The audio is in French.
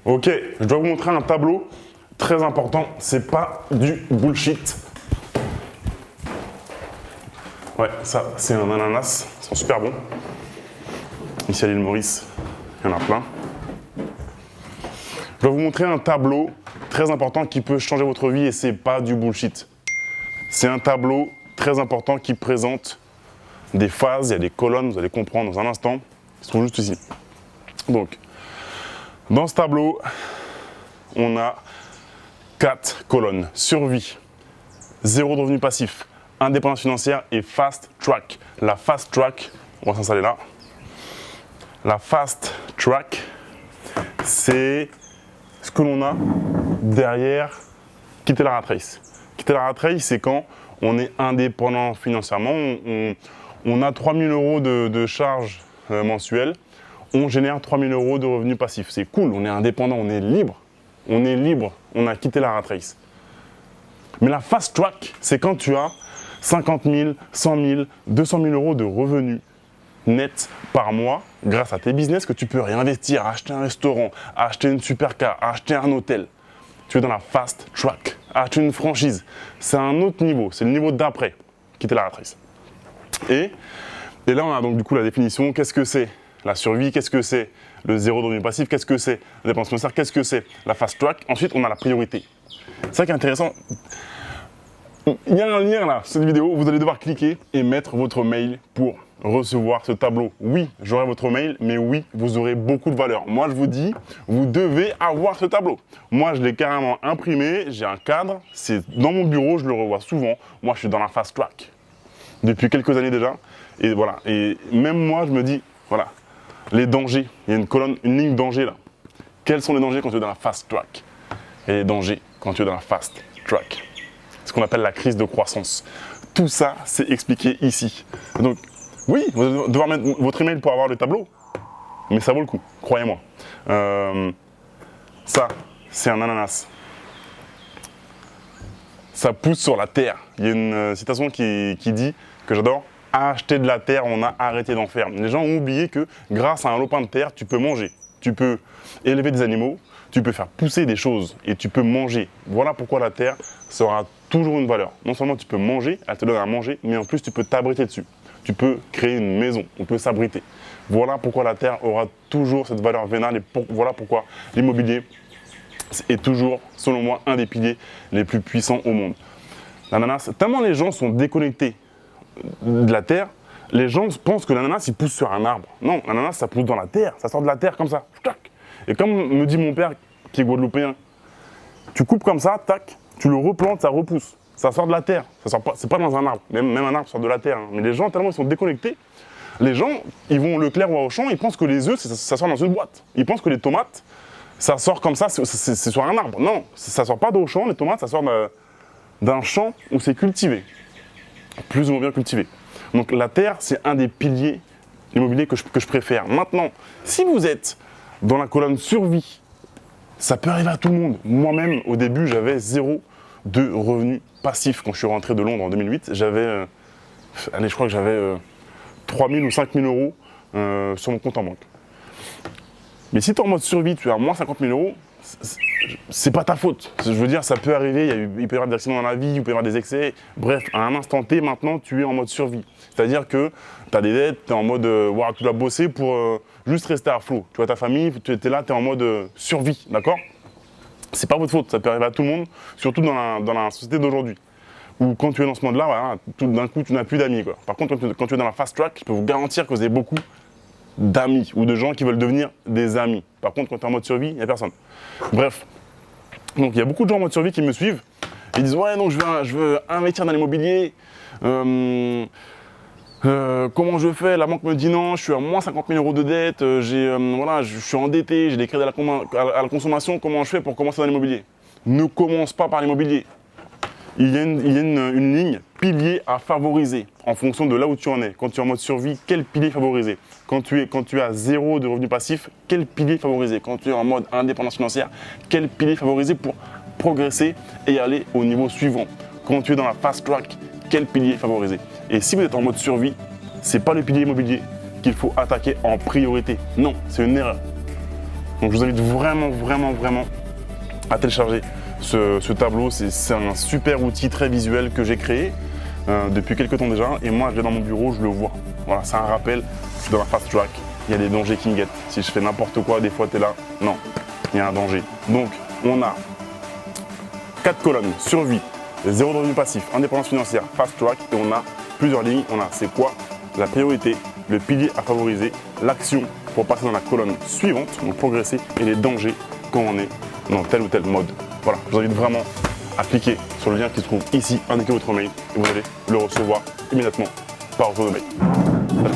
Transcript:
Ok, je dois vous montrer un tableau très important. C'est pas du bullshit. Ouais, ça, c'est un ananas. Ils sont super bons. Ici à l'île Maurice, il y en a plein. Je dois vous montrer un tableau très important qui peut changer votre vie et c'est pas du bullshit. C'est un tableau très important qui présente des phases, il y a des colonnes, vous allez comprendre dans un instant. Ils sont juste ici. Donc, dans ce tableau, on a 4 colonnes. Survie, zéro de revenu passif, indépendance financière et fast track. La fast track, on va s'installer là. La fast track, c'est ce que l'on a derrière quitter la rat race. Quitter la rat race, c'est quand on est indépendant financièrement, on a 3 000 € de charges mensuelles, on génère 3 000 € de revenus passifs. C'est cool, on est indépendant, on est libre, on a quitté la rat race. Mais la fast track, c'est quand tu as 50 000, 100 000, 200 000 € de revenus nets par mois grâce à tes business que tu peux réinvestir, acheter un restaurant, acheter une supercar, acheter un hôtel. Tu es dans la fast track, acheter une franchise. C'est un autre niveau, c'est le niveau d'après, quitter la rat race. Et là, on a donc du coup la définition. Qu'est-ce que c'est la survie? Qu'est-ce que c'est le zéro de revenu passif? Qu'est-ce que c'est la dépense financière? Qu'est-ce que c'est la fast track? Ensuite, on a la priorité. C'est ça qui est intéressant. Il y a un lien là, sur cette vidéo. Vous allez devoir cliquer et mettre votre mail pour recevoir ce tableau. Oui, j'aurai votre mail, mais oui, vous aurez beaucoup de valeur. Moi, je vous dis, vous devez avoir ce tableau. Moi, je l'ai carrément imprimé. J'ai un cadre. C'est dans mon bureau. Je le revois souvent. Moi, je suis dans la fast track depuis quelques années déjà. Et voilà. Et même moi, je me dis, voilà, les dangers. Il y a une colonne, une ligne danger là. Quels sont les dangers quand tu es dans la fast track? Et les dangers quand tu es dans la fast track. Ce qu'on appelle la crise de croissance. Tout ça, c'est expliqué ici. Donc, oui, vous allez devoir mettre votre email pour avoir le tableau. Mais ça vaut le coup, croyez-moi. Ça, c'est un ananas. Ça pousse sur la terre. Il y a une citation qui dit, que j'adore, acheter de la terre, on a arrêté d'en faire. Les gens ont oublié que grâce à un lopin de terre, tu peux manger, tu peux élever des animaux, tu peux faire pousser des choses et tu peux manger. Voilà pourquoi la terre sera toujours une valeur. Non seulement tu peux manger, elle te donne à manger, mais en plus tu peux t'abriter dessus. Tu peux créer une maison, on peut s'abriter. Voilà pourquoi la terre aura toujours cette valeur vénale et voilà pourquoi l'immobilier est toujours, selon moi, un des piliers les plus puissants au monde. L'ananas, tellement les gens sont déconnectés de la terre, les gens pensent que l'ananas il pousse sur un arbre. Non, l'ananas ça pousse dans la terre, ça sort de la terre comme ça. Et comme me dit mon père qui est guadeloupéen, tu coupes comme ça, tac, tu le replantes, ça repousse. Ça sort de la terre, ça sort pas, c'est pas dans un arbre, même un arbre sort de la terre. Hein. Mais les gens, tellement ils sont déconnectés, les gens, ils vont au Leclerc ou au Auchan, ils pensent que les œufs, ça sort dans une boîte. Ils pensent que les tomates, ça sort comme ça, c'est sur un arbre. Non, ça sort pas d'Auchan, les tomates, ça sort d'un champ où c'est cultivé. Plus ou moins bien cultivé. Donc la terre, c'est un des piliers immobiliers que je préfère. Maintenant, si vous êtes dans la colonne survie, ça peut arriver à tout le monde. Moi-même, au début, j'avais zéro de revenus passifs. Quand je suis rentré de Londres en 2008, je crois que j'avais 3 000 ou 5 000 € sur mon compte en banque. Mais si tu es en mode survie, tu as moins 50 000 €, c'est pas ta faute. Je veux dire, ça peut arriver, il peut y avoir des accidents dans la vie, il peut y avoir des excès. Bref, à un instant T, maintenant, tu es en mode survie. C'est-à-dire que tu as des dettes, tu es en mode, tu dois bosser pour juste rester à flot. Tu vois ta famille, tu es là, tu es en mode survie, d'accord? C'est pas votre faute, ça peut arriver à tout le monde, surtout dans la société d'aujourd'hui. Où quand tu es dans ce mode-là, voilà, tout d'un coup, tu n'as plus d'amis. Par contre, quand tu es dans la fast track, je peux vous garantir que vous avez beaucoup d'amis ou de gens qui veulent devenir des amis. Par contre, quand tu es en mode survie, il n'y a personne. Bref, donc il y a beaucoup de gens en mode survie qui me suivent. Ils disent ouais, donc je veux investir dans l'immobilier. Comment je fais? La banque me dit non, je suis à moins 50 000 € de dette, je suis endetté, j'ai des crédits à la consommation. Comment je fais pour commencer dans l'immobilier? Ne commence pas par l'immobilier. Il y a une ligne pilier à favoriser en fonction de là où tu en es. Quand tu es en mode survie, quel pilier favoriser? Quand tu as zéro de revenus passifs, quel pilier favoriser? Quand tu es en mode indépendance financière, quel pilier favoriser pour progresser et aller au niveau suivant? Quand tu es dans la fast track, quel pilier favoriser? Et si vous êtes en mode survie, ce n'est pas le pilier immobilier qu'il faut attaquer en priorité. Non, c'est une erreur. Donc je vous invite vraiment à télécharger ce tableau. C'est un super outil très visuel que j'ai créé depuis quelques temps déjà. Et moi, je vais dans mon bureau, je le vois. Voilà, c'est un rappel, je suis dans la fast track. Il y a des dangers qui me guettent. Si je fais n'importe quoi, des fois, tu es là. Non, il y a un danger. Donc, on a 4 colonnes, survie, zéro revenu passif, indépendance financière, fast track. Et on a plusieurs lignes. On a c'est quoi la priorité, le pilier à favoriser, l'action pour passer dans la colonne suivante, donc progresser, et les dangers quand on est dans tel ou tel mode. Voilà, je vous invite vraiment à cliquer sur le lien qui se trouve ici, indiquez votre mail, et vous allez le recevoir immédiatement par retour de mail. Voilà.